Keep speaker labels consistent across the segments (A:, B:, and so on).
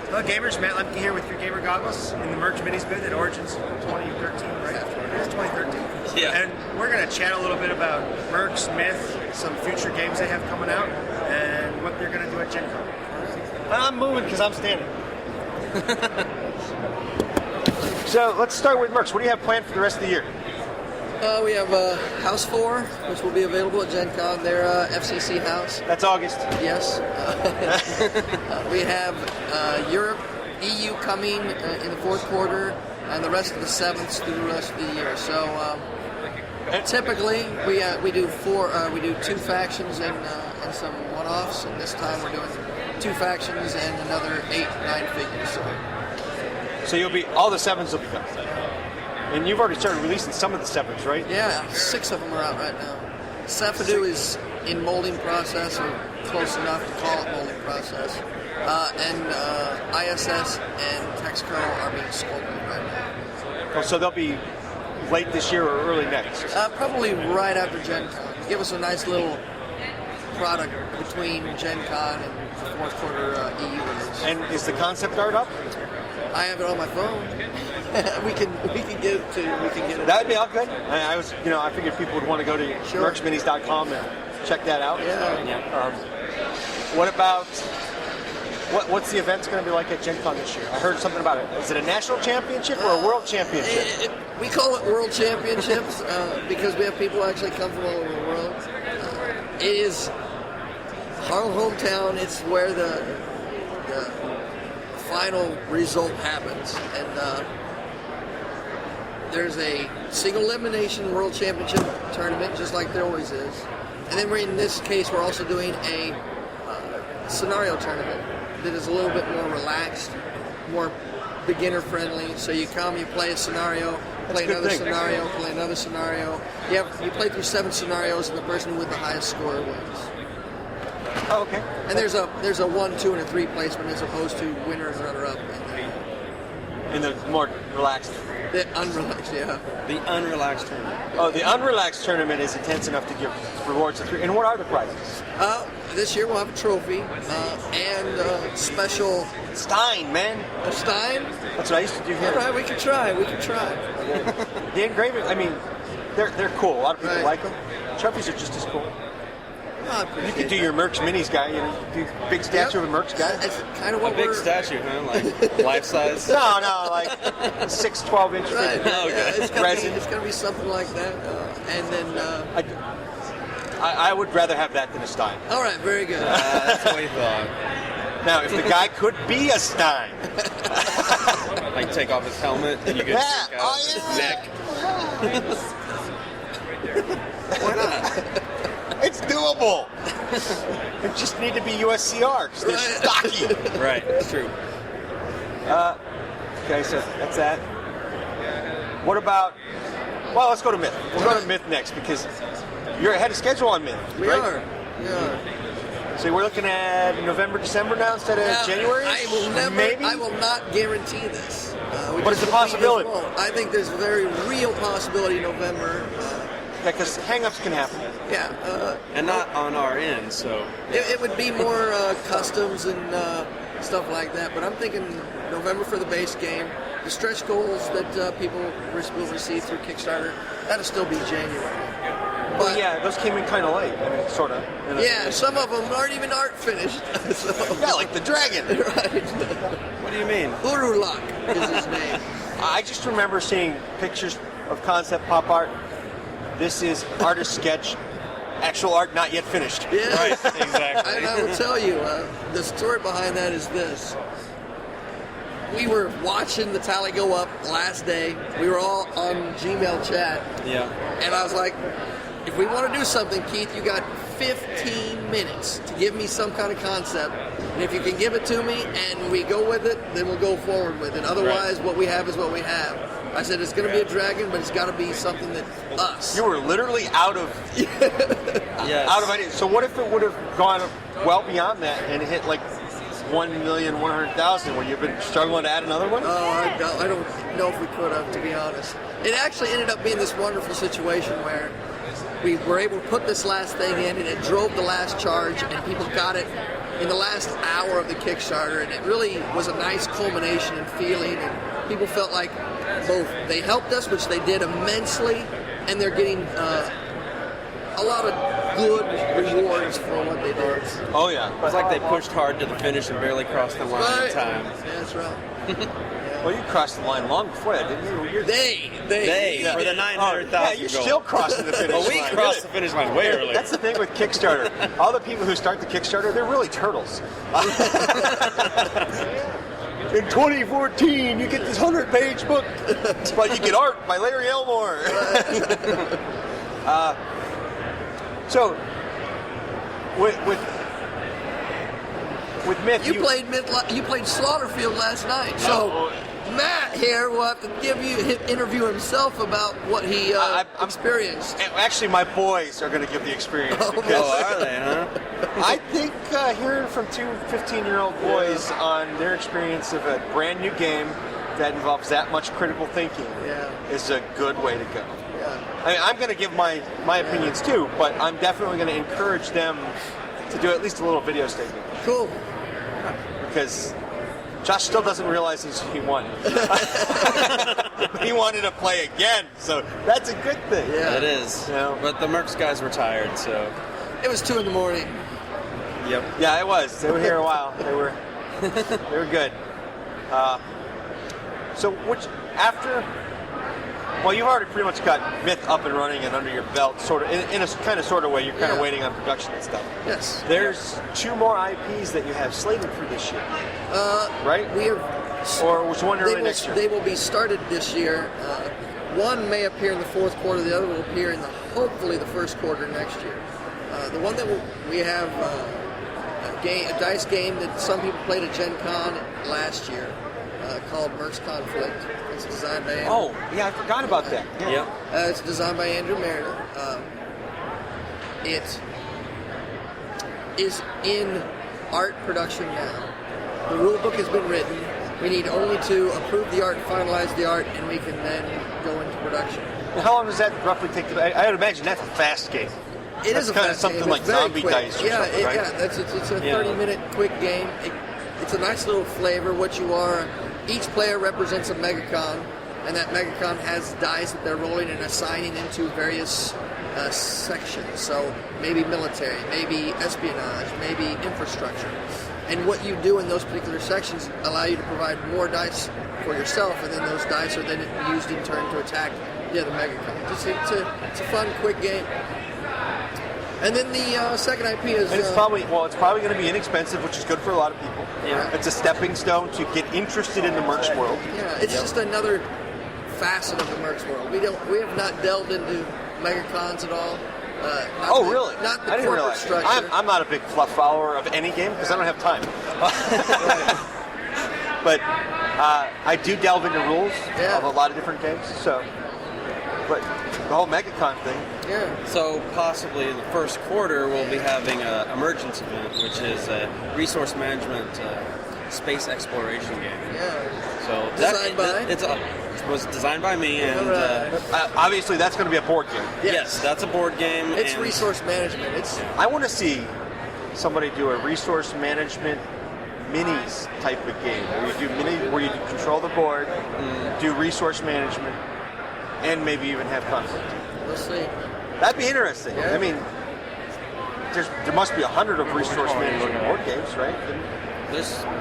A: Hello gamers, Matt Lemke here with your gamer goggles in the MERCS Minis booth at Emergence 2013, right? It's 2013.
B: Yeah.
A: And we're going to chat a little bit about MERCS Myth, some future games they have coming out, and what they're going to do at Gen Con. I'm moving because I'm standing. So let's start with MERCS. What do you have planned for the rest of the year?
C: We have House 4, which will be available at Gen Con, their FCC house.
A: That's August.
C: Yes. We have Europe, EU coming in the fourth quarter, and the rest of the 7th through the rest of the year. So typically we do 2 factions and some one-offs, and this time we're doing 2 factions and another 8-9 figures.
A: So you'll be all the 7s will be done. And you've already started releasing some of the 7s, right?
C: Yeah, 6 of them are out right now. Safadu is in molding process, or close enough to call it molding process. And ISS and Texco are being sculpted right now.
A: Oh, so they'll be late this year or early next?
C: Probably right after Gen Con. Give us a nice little product between Gen Con and the fourth quarter EU release.
A: And is the concept art up?
C: I have it on my phone. we can get it to you. We can get it.
A: That would be all good. I figured people would want to go to mercsminis.com and check that out.
C: Yeah.
A: What about what's the event's going to be like at Gen Con this year? I heard something about it. Is it a national championship or a world championship?
C: We call it World Championships because we have people actually come from all over the world. It is our hometown. It's where the final result happens, and there's a single elimination World Championship tournament, just like there always is. And then in this case, we're also doing a scenario tournament that is a little bit more relaxed, more beginner friendly. So you come, you play a scenario, play another scenario, play another scenario. You play through 7 scenarios, and the person with the highest score wins.
A: Oh, okay.
C: And there's a 1, 2, and a 3 placement as opposed to winner and runner up.
A: In the more relaxed.
C: The unrelaxed, yeah.
B: The unrelaxed tournament.
A: Oh, the unrelaxed tournament is intense enough to give rewards to 3. And what are the prizes?
C: This year we'll have a trophy and special
A: Stein, man.
C: A Stein.
A: That's what I used to do here.
C: All right, we can try.
A: The engraving, I mean, they're cool. A lot of people like them. Trophies are just as cool. You could do your MERCS Minis guy, do big statue of a MERCS guy.
C: It's kind of what
B: a big statue, huh? Like life size?
A: No, like 6, 12-inch.
C: Right.
A: Okay.
C: It's gonna be something like that, and then.
A: I would rather have that than a Stein.
C: All right, very good.
B: That's what we thought.
A: Now, if the guy could be a Stein,
B: like take off his helmet and you can stick out his neck.
A: Why not? It's doable. It just need to be USCR because they're stocky.
B: Right, it's true.
A: Okay, so that's that. What about? Well, let's go to Myth. We'll go to Myth next because you're ahead of schedule on Myth.
C: We are.
A: So we're looking at November, December now instead of January.
C: I will not guarantee this.
A: But it's a possibility.
C: I think there's a very real possibility in November.
A: Because hang-ups can happen.
C: Yeah.
B: And not on our end, so.
C: It would be more customs and stuff like that, but I'm thinking November for the base game. The stretch goals that people will receive through Kickstarter, that'll still be January.
A: But yeah, those came in kind of late. I mean, sort of.
C: Yeah, some of them aren't even art finished. So.
A: Yeah, like the dragon.
C: Right.
B: What do you mean?
C: Urulak is his name.
A: I just remember seeing pictures of concept pop art. This is artist sketch, actual art not yet finished.
C: Yeah.
B: Right, exactly.
C: And I will tell you, the story behind that is this. We were watching the tally go up last day. We were all on Gmail chat.
B: Yeah.
C: And I was like, if we want to do something, Keith, you got 15 minutes to give me some kind of concept. And if you can give it to me and we go with it, then we'll go forward with it. Otherwise, what we have is what we have. I said, it's going to be a dragon, but it's got to be something that's us.
A: You were literally out of ideas. So what if it would have gone well beyond that and hit like 1,100,000? Would you have been struggling to add another one?
C: Oh, I don't know if we could have, to be honest. It actually ended up being this wonderful situation where we were able to put this last thing in, and it drove the last charge, and people got it in the last hour of the Kickstarter, and it really was a nice culmination and feeling, and people felt like both they helped us, which they did immensely, and they're getting a lot of good rewards for what they did.
A: Oh yeah.
B: It was like they pushed hard to the finish and barely crossed the line in time.
C: Yeah, that's right.
A: Well, you crossed the line long before that, didn't you?
B: They
A: yeah.
B: for the 900,000
A: you're
B: goal.
A: still crossing the finish line.
B: But we crossed the finish line way early.
A: That's the thing with Kickstarter. All the people who start the Kickstarter, they're really turtles. In 2014, you get this 100-page book, but you get art by Larry Elmore. So, with Myth,
C: you played Myth. You played Slaughterfield last night. So Matt here will have to interview himself about what he experienced.
A: Actually, my boys are going to give the experience.
B: Oh, are they, huh?
A: I think hearing from two 15-year-old boys on their experience of a brand new game that involves that much critical thinking is a good way to go.
C: Yeah.
A: I mean, I'm going to give my opinions too, but I'm definitely going to encourage them to do at least a little video statement.
C: Cool.
A: Because Josh still doesn't realize he won. He wanted to play again, so that's a good thing.
C: Yeah.
B: It is.
A: You know?
B: But the MERCS guys were tired, so.
C: It was 2 a.m.
B: Yep.
A: Yeah, it was. They were here a while. They were good. So after, well, you've already pretty much got Myth up and running and under your belt, sort of in a kind of sort of way. You're kind of waiting on production and stuff.
C: Yes.
A: There's 2 more IPs that you have slated for this year, right?
C: We have.
A: Or was one early next year?
C: They will be started this year. One may appear in the 4th quarter. The other will appear in hopefully the 1st quarter next year. The one that we have a dice game that some people played at Gen Con last year called MERCS Conflict. It's designed by Andrew.
A: Oh, yeah, I forgot about that. Yeah.
B: Yep.
C: It's designed by Andrew Mariner. It is in art production now. The rule book has been written. We need only to approve the art, finalize the art, and we can then go into production.
A: And how long does that roughly take? I would imagine that's a fast game.
C: It is a
A: kind of
C: fast
A: something
C: game.
A: like
C: It's very
A: zombie
C: quick.
A: dice or something, right?
C: Yeah, it's a 30-minute quick game. It's a nice little flavor. What you are, each player represents a megacon, and that megacon has dice that they're rolling and assigning into various sections. So maybe military, maybe espionage, maybe infrastructure. And what you do in those particular sections allow you to provide more dice for yourself, and then those dice are then used in turn to attack the other megacon. It's a fun, quick game. And then the second IP is...
A: And it's probably going to be inexpensive, which is good for a lot of people.
C: Yeah.
A: It's a stepping stone to get interested in the MERCS world.
C: Yeah, it's just another facet of the MERCS world. We have not delved into megacons at all.
A: Really?
C: Not the
A: I didn't
C: corporate
A: realize.
C: structure.
A: I'm not a big fluff follower of any game because I don't have time. But I do delve into rules of a lot of different games. So, but the whole megacon thing.
C: Yeah.
B: So possibly in the 1st quarter we'll be having an Emergence Event, which is a resource management space exploration game.
C: Yeah.
B: So
C: Designed by?
B: It was designed by me, and
A: Obviously that's going to be a board game.
B: yes, that's a board game.
C: It's
B: and
C: resource management.
A: I want to see somebody do a resource management minis type of game where you control the board, do resource management, and maybe even have conflict.
C: We'll see.
A: That'd be interesting.
C: Yeah.
A: I mean, there must be 100 of resource management board games, right?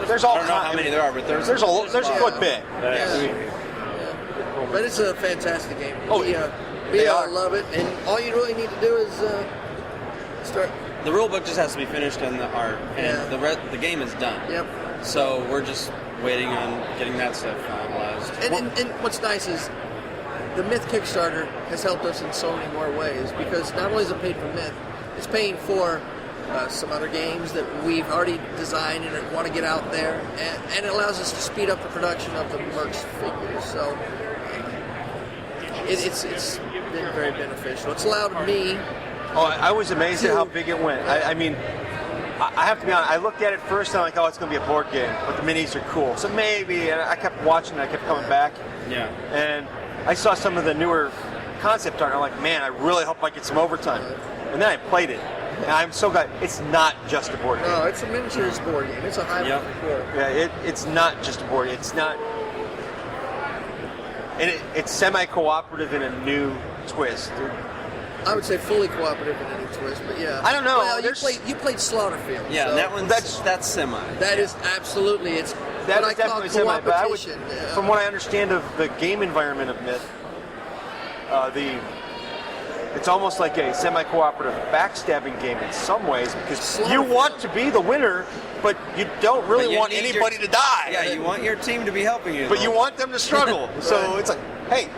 A: There's all
B: I don't know how many there are, but there's
A: a good bit.
C: Yeah. But it's a fantastic game.
A: Oh,
C: we all love it, and all you really need to do is start.
B: The rule book just has to be finished and the art, and the game is done.
C: Yep.
B: So we're just waiting on getting that stuff finalized.
C: And what's nice is the Myth Kickstarter has helped us in so many more ways, because not only is it paid for Myth, it's paying for some other games that we've already designed and want to get out there, and it allows us to speed up the production of the MERCS figures. So it's been very beneficial. It's allowed me.
A: Oh, I was amazed at how big it went. I mean, I have to be honest, I looked at it first and I'm like, oh, it's going to be a board game, but the minis are cool. So maybe, and I kept watching, I kept coming back.
B: Yeah.
A: And I saw some of the newer concept art, and I'm like, man, I really hope I get some overtime. And then I played it. And I'm so glad it's not just a board game.
C: No, it's a miniatures board game. It's a high
B: Yep.
C: board.
A: Yeah, it's not just a board. It's not, and it's semi-cooperative in a new twist.
C: I would say fully cooperative in any twist, but yeah.
A: I don't know.
C: Well,
A: There's-
C: you played Slaughterfield.
B: Yeah,
C: so
B: and that one's that's semi.
C: that is absolutely it's
A: That
C: what
A: is
C: I call
A: definitely semi. But I would,
C: cooperation.
A: from what I understand of the game environment of Myth, it's almost like a semi-cooperative backstabbing game in some ways because you want to be the winner, but you don't really
B: But you
A: want
B: need
A: anybody
B: your-
A: to die.
B: Yeah, you want your team to be helping you.
A: But you want them to struggle. So it's like, hey,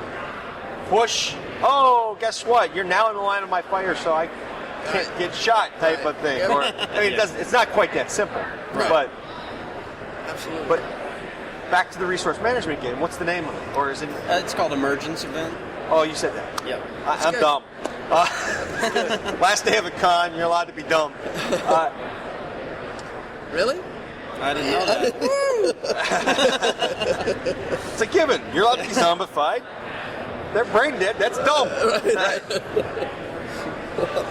A: push. Oh, guess what? You're now in the line of my fire, so I can't get shot, type of thing.
C: Yep.
A: Or, I mean, it's not quite that simple.
C: Right.
A: But
C: Absolutely.
A: back to the resource management game. What's the name of it? Or is it?
B: It's called Emergence Event.
A: Oh, you said that.
B: Yep.
A: I'm
C: good.
A: dumb. Last day of a con, you're allowed to be dumb.
C: Really?
B: I didn't know that.
A: It's a given. You're allowed to be zombified. They're brain dead. That's dumb.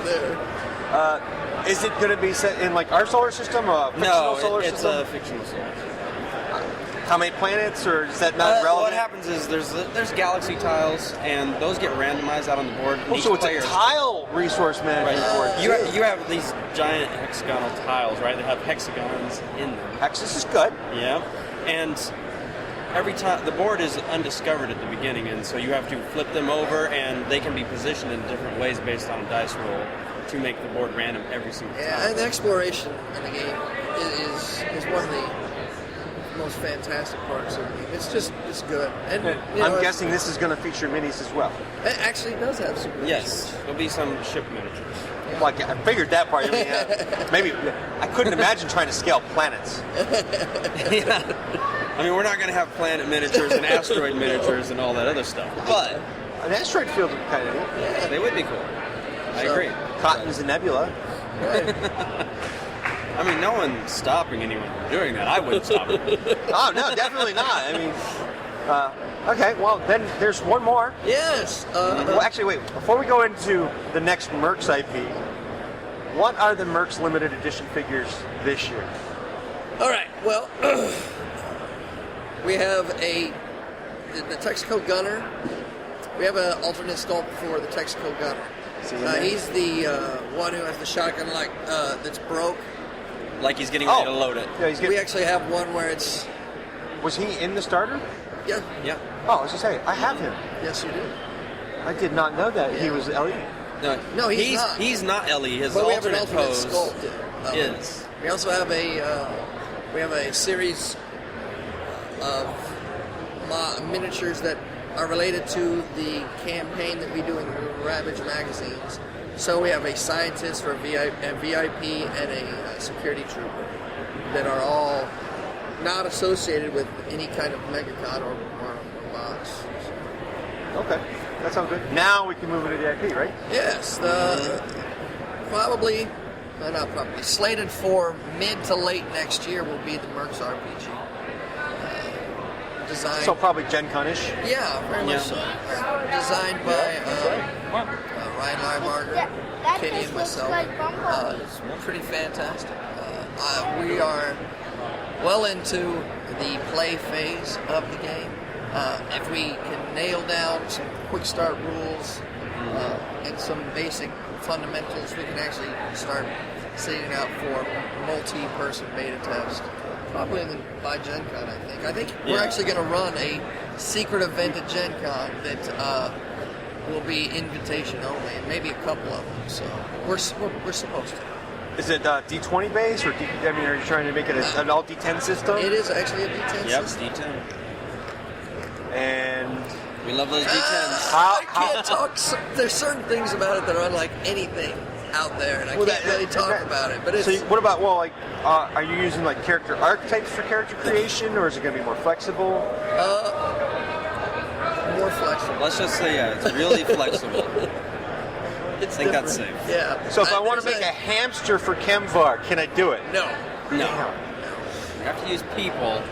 C: There.
A: Is it going to be set in like our solar system, or a fictional
B: No,
A: solar
B: it's
A: system?
B: a fictional solar system.
A: How many planets, or is that not relevant?
B: What happens is there's galaxy tiles, and those get randomized out on the board. and
A: Oh,
B: each
A: so it's
B: player,
A: a tile resource management board.
B: You have these giant hexagonal tiles, right? They have hexagons in them.
A: Axis is good.
B: Yeah, and every time the board is undiscovered at the beginning, and so you have to flip them over, and they can be positioned in different ways based on a dice roll to make the board random every single
C: Yeah,
B: time.
C: and the exploration in the game is one of the most fantastic parts of the game. It's good. And you know,
A: I'm guessing this is going to feature minis as well.
C: it actually does have super
B: Yes, there'll be some ship miniatures.
A: Like I figured that part. I mean, maybe I couldn't imagine trying to scale planets.
B: Yeah. I mean, we're not going to have planet miniatures and asteroid miniatures and all that other stuff, but
A: An asteroid field would be kind of neat.
B: they would be cool. I
C: So-
B: agree.
A: Cotton's a nebula.
B: I mean, no one's stopping anyone from doing that. I wouldn't stop it.
A: Oh no, definitely not. I mean, okay. Well, then there's one more.
C: Yes.
A: Well, actually, wait. Before we go into the next MERCS IP, what are the MERCS limited edition figures this year?
C: All right. Well, we have the Texaco Gunner. We have an alternate sculpt for the Texaco Gunner. He's the one who has the shotgun that's broke.
B: Like he's getting ready to load it.
A: Yeah, he's
C: We
A: getting,
C: actually have one where it's
A: was he in the starter?
C: yeah.
B: Yep.
A: Oh, I was just saying, I have him.
C: Yes, you do.
A: I did not know that he
C: Yeah.
A: was LE.
C: No, he's not.
B: He's not Ellie. His
C: But we have an
B: alternate
C: alternate
B: pose
C: sculpt.
B: is.
C: We also have a series of miniatures that are related to the campaign that we do in Ravage magazines. So we have a scientist for a VIP and a security trooper that are all not associated with any kind of megacon or box.
A: Okay, that sounds good. Now we can move into the IP, right?
C: Yes, slated for mid to late next year will be the MERCS RPG. Designed.
A: So probably Gen Con-ish.
C: Yeah, very much so. Designed by Ryan Lybarger, Katie, and myself. It's pretty fantastic. We are well into the play phase of the game. If we can nail down some quick start rules and some basic fundamentals, we can actually start setting out for multi-person beta test. Probably by Gen Con, I think. I think we're actually going to run a secret event at Gen Con that will be invitation only, and maybe a couple of them. So we're supposed to.
A: Is it D20 base, or are you trying to make it an all D10 system?
C: It is actually a D10
B: Yep,
C: system.
B: D10.
A: And
B: We love those D10s.
C: I can't talk. There's certain things about it that are unlike anything out there, and I can't really talk about it. But it's
A: so what about are you using like character archetypes for character creation, or is it going to be more flexible?
C: more flexible.
B: Let's just say, yeah, it's really flexible.
C: It's
B: I think
C: different.
B: that's safe.
C: Yeah.
A: So if I want to
C: there's
A: make a hamster for Kemvar, can I do it?
C: no.
B: No. You have to use people.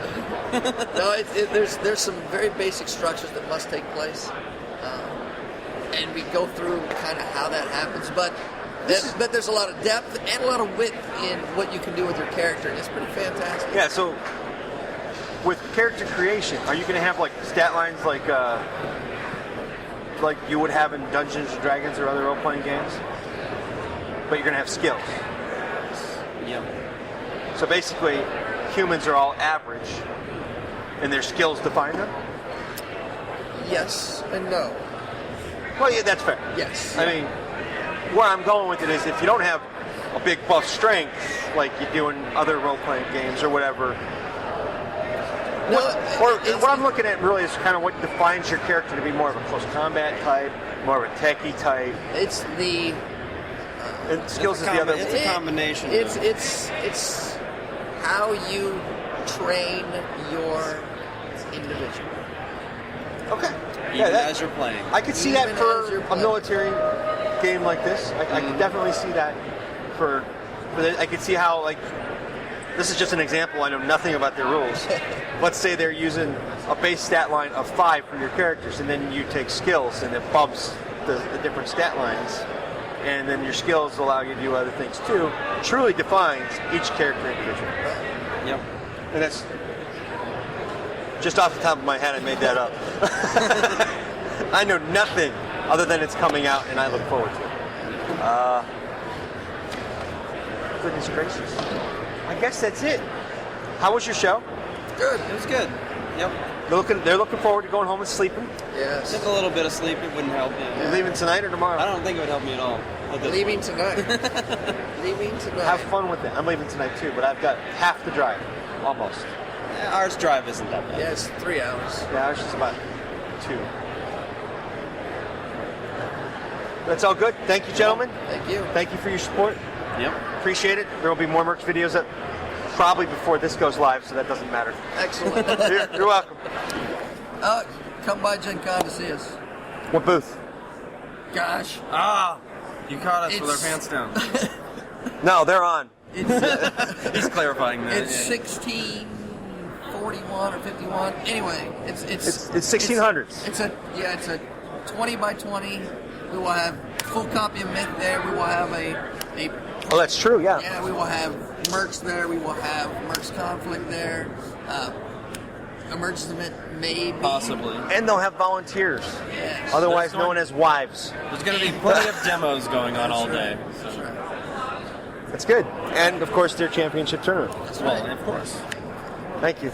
C: No, there's some very basic structures that must take place, and we go through kind of how that happens. But But there's a lot of depth and a lot of width in what you can do with your character. It's pretty fantastic.
A: Yeah, so with character creation, are you going to have like stat lines like you would have in Dungeons and Dragons or other role-playing games? But you're going to have skills.
B: Yep.
A: So basically, humans are all average, and their skills define them?
C: Yes and no.
A: Well, yeah, that's fair.
C: Yes.
A: I mean, where I'm going with it is if you don't have a big buff strength like you do in other role-playing games or whatever,
C: No,
A: what I'm looking at really is kind of what defines your character to be more of a close combat type, more of a techie type.
C: It's the
A: And skills is the other.
B: It's a combination.
C: It's how you train your individual.
A: Okay.
B: Even as you're playing.
A: I could see that
C: Even as
A: for
C: you're
A: a
C: playing.
A: military game like this. I could definitely see that for I could see how, like, this is just an example. I know nothing about their rules. Let's say they're using a base stat line of 5 for your characters, and then you take skills, and it bumps the different stat lines, and then your skills allow you to do other things too. Truly defines each character individually.
B: Yep.
A: And that's just off the top of my head. I made that up. I know nothing other than it's coming out, and I look forward to it. Goodness gracious. I guess that's it. How was your show?
C: Good.
B: It was good. Yep.
A: They're looking forward to going home and sleeping.
C: Yes.
B: Took a little bit of sleep. It wouldn't help you.
A: You're leaving tonight or tomorrow?
B: I don't think it would help me at all. At this
C: Leaving
B: point.
C: tonight. Leaving tonight.
A: Have fun with it. I'm leaving tonight too, but I've got half the drive, almost.
B: Yeah, ours drive isn't that bad.
C: Yeah, it's 3 hours.
A: Yeah, it's just about 2. That's all good. Thank you, gentlemen.
C: Thank you.
A: Thank you for your support.
B: Yep.
A: Appreciate it. There will be more MERCS videos that probably before this goes live, so that doesn't matter.
C: Excellent.
A: You're welcome.
C: Come by Gen Con to see us.
A: What booth?
C: Gosh.
B: Ah, you caught us with our
C: It's-
B: pants down.
A: No, they're on.
C: It's
B: He's clarifying that.
C: It's 1641 or 51. Anyway, it's
A: 1600s.
C: It's a 20 by 20. We will have full copy of Myth there. We will have a
A: Oh, that's true. Yeah.
C: yeah. We will have MERCS there. We will have MERCS Conflict there. Emergence Event maybe.
B: Possibly.
A: And they'll have volunteers,
C: Yes.
A: otherwise
B: That's
A: known as wives.
B: There's going to be plenty of demos going on all day.
C: That's right.
A: That's good. And of course, their championship tournament.
C: That's
B: Well,
C: right.
B: of course.
A: Thank you.